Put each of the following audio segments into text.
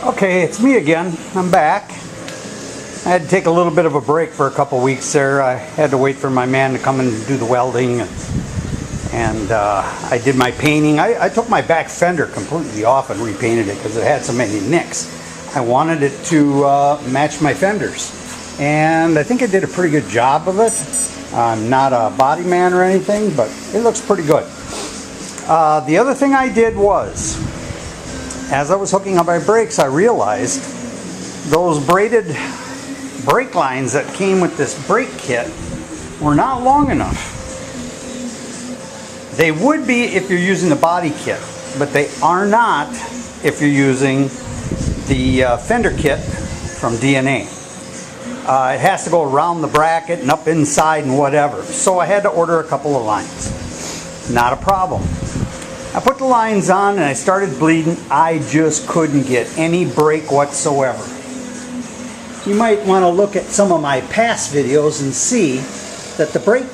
Okay, it's me again. I'm back. I had to take a little bit of a break for a couple weeks there. I had to wait for my man to come and do the welding, and I did my painting. I took my back fender completely off and repainted it because it had so many nicks. I wanted it to match my fenders, and I think I did a pretty good job of it. I'm not a body man or anything, but it looks pretty good. The other thing I did was, as I was hooking up my brakes, I realized those braided brake lines that came with this brake kit were not long enough. They would be if you're using the body kit, but they are not if you're using the fender kit from DNA. It has to go around the bracket and up inside and whatever. So I had to order a couple of lines. Not a problem. I put the lines on and I started bleeding. I just couldn't get any break whatsoever. You might want to look at some of my past videos and see that the brake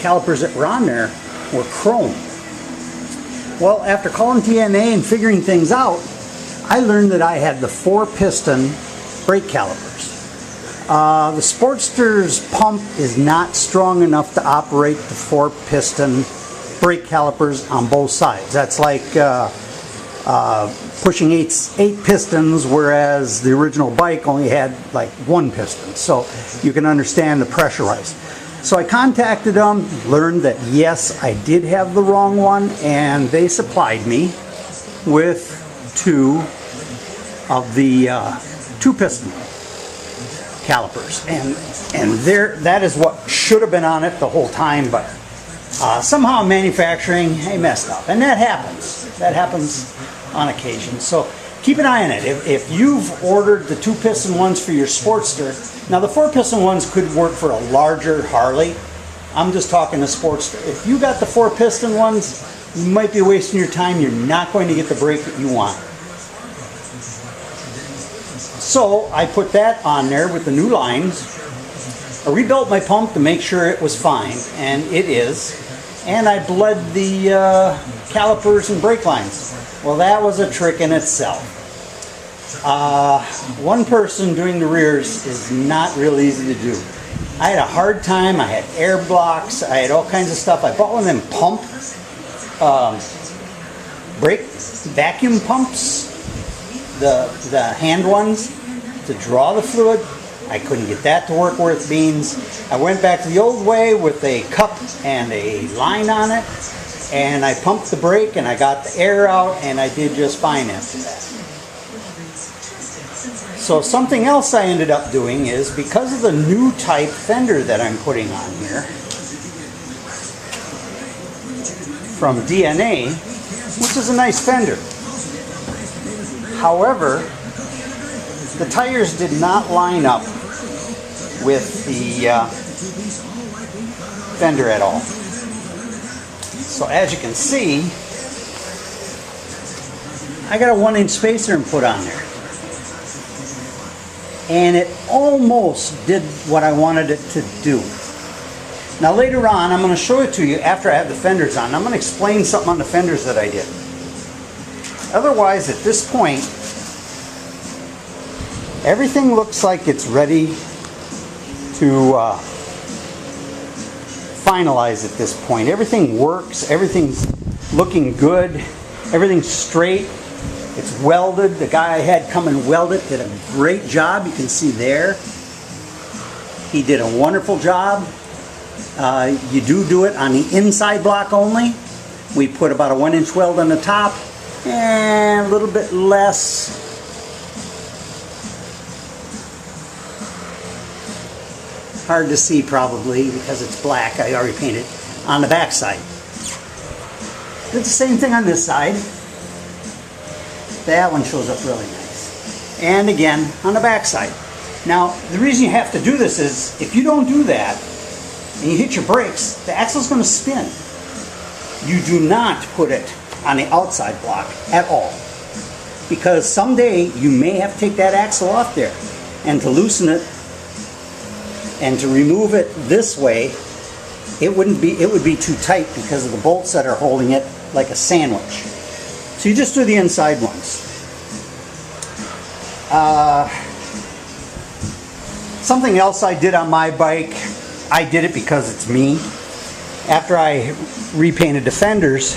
calipers that were on there were chrome. Well, after calling DNA and figuring things out, I learned that I had the 4-piston brake calipers. The Sportster's pump is not strong enough to operate the 4-piston brake calipers on both sides. That's like pushing 8 pistons, whereas the original bike only had like 1 piston. So you can understand the pressure rise. So I contacted them, learned that yes, I did have the wrong one, and they supplied me with 2 of the 2-piston calipers, and that is what should have been on it the whole time, but somehow manufacturing, they messed up, and that happens. That happens on occasion. So keep an eye on it. If you've ordered the 2-piston ones for your Sportster, now the 4-piston ones could work for a larger Harley. I'm just talking the Sportster. If you got the 4-piston ones, you might be wasting your time. You're not going to get the brake that you want. So I put that on there with the new lines. I rebuilt my pump to make sure it was fine, and it is. And I bled the calipers and brake lines. Well, that was a trick in itself. One person doing the rears is not real easy to do. I had a hard time. I had air blocks. I had all kinds of stuff. I bought one of them pump brake vacuum pumps, the hand ones, to draw the fluid. I couldn't get that to work worth beans. I went back to the old way with a cup and a line on it, and I pumped the brake and I got the air out, and I did just fine after that. So something else I ended up doing is, because of the new type fender that I'm putting on here from DNA, which is a nice fender. However, the tires did not line up with the fender at all. So as you can see, I got a 1-inch spacer put on there, and it almost did what I wanted it to do. Now later on, I'm going to show it to you after I have the fenders on. I'm going to explain something on the fenders that I did. Otherwise, at this point, everything looks like it's ready to finalize at this point. Everything works, everything's looking good, everything's straight, it's welded. The guy I had come and weld it did a great job. You can see there. He did a wonderful job. You do it on the inside block only. We put about a 1-inch weld on the top and a little bit less hard to see probably because it's black. I already painted on the back side. Did the same thing on this side. That one shows up really nice. And again on the back side. Now the reason you have to do this is, if you don't do that and you hit your brakes, the axle's going to spin. You do not put it on the outside block at all, because someday you may have to take that axle off there, and to loosen it and to remove it this way, it would be too tight because of the bolts that are holding it like a sandwich. So you just do the inside ones. Something else I did on my bike, I did it because it's me. After I repainted the fenders,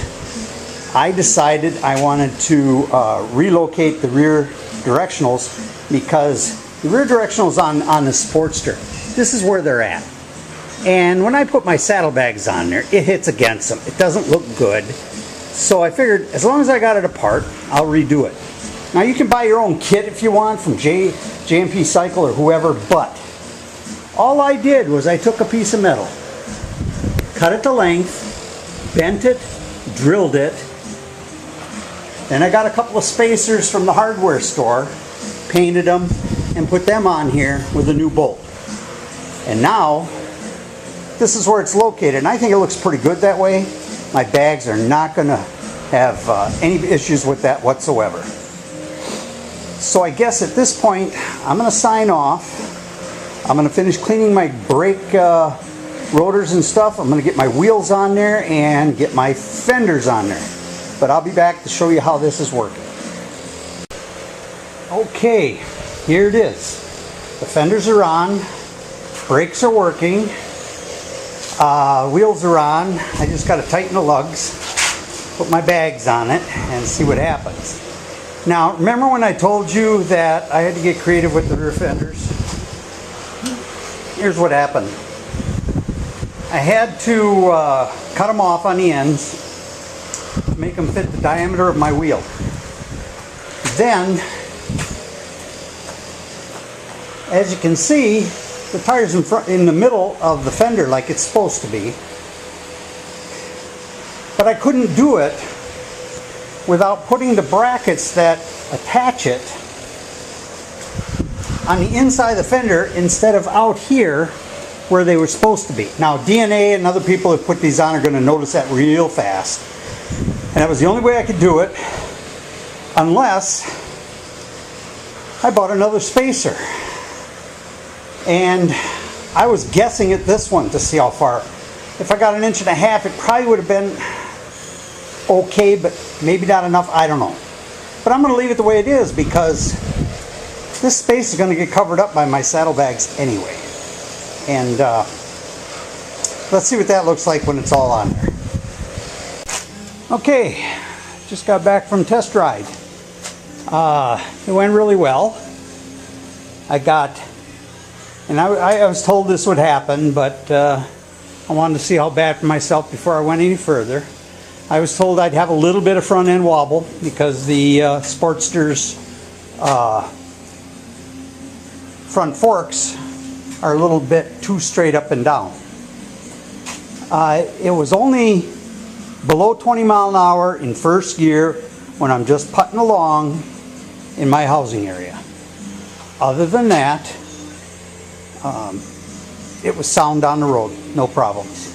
I decided I wanted to relocate the rear directionals, because the rear directionals on the Sportster, this is where they're at. And when I put my saddlebags on there, it hits against them. It doesn't look good. So I figured as long as I got it apart, I'll redo it. Now you can buy your own kit if you want from JMP Cycle or whoever, but all I did was I took a piece of metal, cut it to length, bent it, drilled it. Then I got a couple of spacers from the hardware store, painted them, and put them on here with a new bolt. And now, this is where it's located, and I think it looks pretty good that way. My bags are not going to have any issues with that whatsoever. So I guess at this point, I'm going to sign off. I'm going to finish cleaning my brake rotors and stuff. I'm going to get my wheels on there and get my fenders on there. But I'll be back to show you how this is working. Okay, here it is. The fenders are on, brakes are working, wheels are on. I just got to tighten the lugs, put my bags on it, and see what happens. Now, remember when I told you that I had to get creative with the rear fenders? Here's what happened. I had to cut them off on the ends to make them fit the diameter of my wheel. Then, as you can see, the tire's in the middle of the fender like it's supposed to be. But I couldn't do it without putting the brackets that attach it on the inside of the fender instead of out here where they were supposed to be. Now DNA and other people that put these on are going to notice that real fast. And that was the only way I could do it, unless I bought another spacer. And I was guessing at this one to see how far. If I got 1.5 inches, it probably would have been okay, but maybe not enough, I don't know. But I'm going to leave it the way it is, because this space is going to get covered up by my saddlebags anyway. And let's see what that looks like when it's all on there. Okay, just got back from test ride. It went really well. I was told this would happen, but I wanted to see how bad for myself before I went any further. I was told I'd have a little bit of front end wobble because the Sportster's front forks are a little bit too straight up and down. It was only below 20 mile an hour in first gear when I'm just putting along in my housing area. Other than that, it was sound on the road, no problems.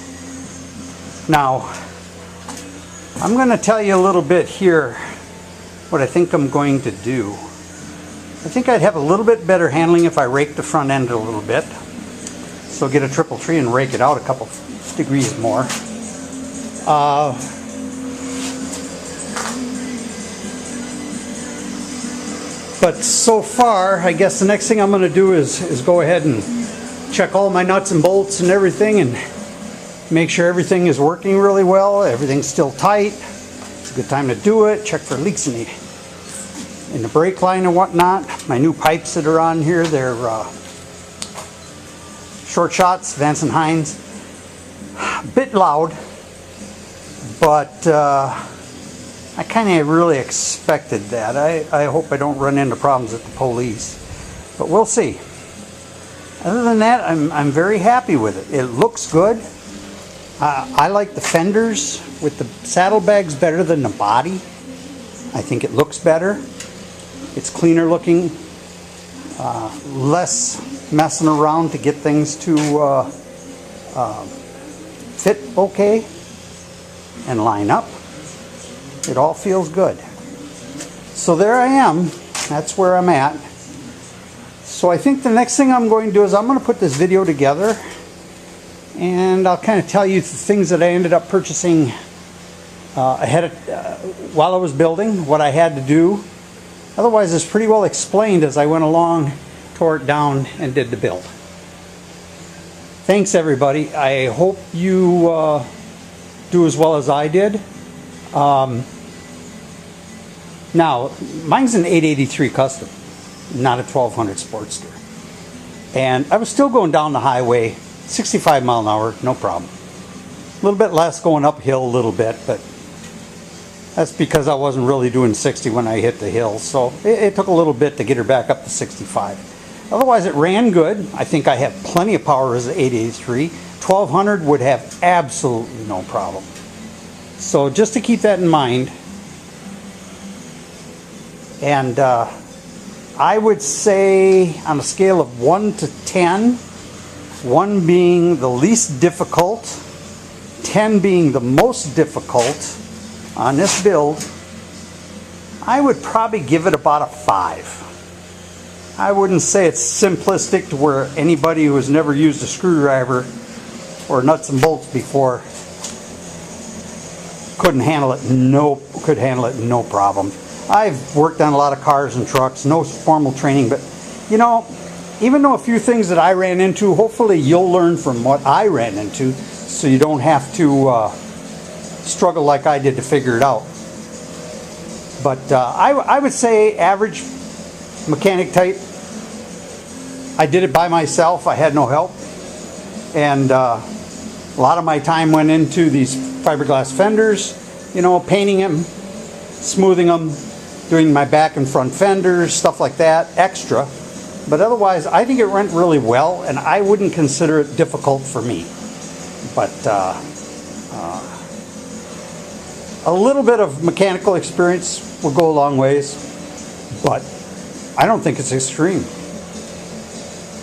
Now, I'm going to tell you a little bit here what I think I'm going to do. I think I'd have a little bit better handling if I raked the front end a little bit. So get a triple tree and rake it out a couple degrees more. But so far, I guess the next thing I'm going to do is go ahead and check all my nuts and bolts and everything and make sure everything is working really well, everything's still tight. It's a good time to do it. Check for leaks in the brake line and whatnot. My new pipes that are on here, they're short shots, Vance and Hines. A bit loud, but I kind of really expected that. I hope I don't run into problems with the police, but we'll see. Other than that, I'm very happy with it. It looks good. I like the fenders with the saddlebags better than the body. I think it looks better. It's cleaner looking, less messing around to get things to fit okay and line up. It all feels good. So there I am. That's where I'm at. So I think the next thing I'm going to do is I'm going to put this video together, and I'll kind of tell you the things that I ended up purchasing while I was building, what I had to do, Otherwise, it's pretty well explained as I went along, tore it down, and did the build. Thanks, everybody. I hope you do as well as I did. Now, mine's an 883 Custom, not a 1200 Sportster. And I was still going down the highway, 65 mile an hour, no problem. A little bit less going uphill a little bit, but that's because I wasn't really doing 60 when I hit the hill. So it took a little bit to get her back up to 65. Otherwise, it ran good. I think I have plenty of power as an 883. 1200 would have absolutely no problem. So just to keep that in mind. And I would say on a scale of 1 to 10, 1 being the least difficult, 10 being the most difficult on this build, I would probably give it about a 5. I wouldn't say it's simplistic to where anybody who has never used a screwdriver or nuts and bolts before couldn't handle it. Could handle it no problem. I've worked on a lot of cars and trucks, no formal training, but you know, even though a few things that I ran into, hopefully you'll learn from what I ran into so you don't have to struggle like I did to figure it out. But I would say average mechanic type. I did it by myself. I had no help. And a lot of my time went into these fiberglass fenders, you know, painting them, smoothing them, doing my back and front fenders, stuff like that, extra. But otherwise, I think it went really well, and I wouldn't consider it difficult for me. But a little bit of mechanical experience will go a long ways, but I don't think it's extreme.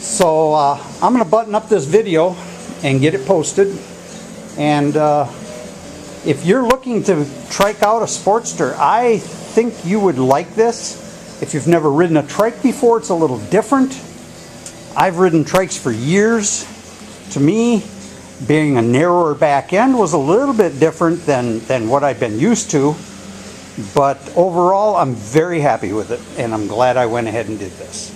So I'm going to button up this video and get it posted. And if you're looking to trike out a Sportster, I think you would like this. If you've never ridden a trike before, it's a little different. I've ridden trikes for years. To me, being a narrower back end was a little bit different than what I've been used to. But overall, I'm very happy with it, and I'm glad I went ahead and did this.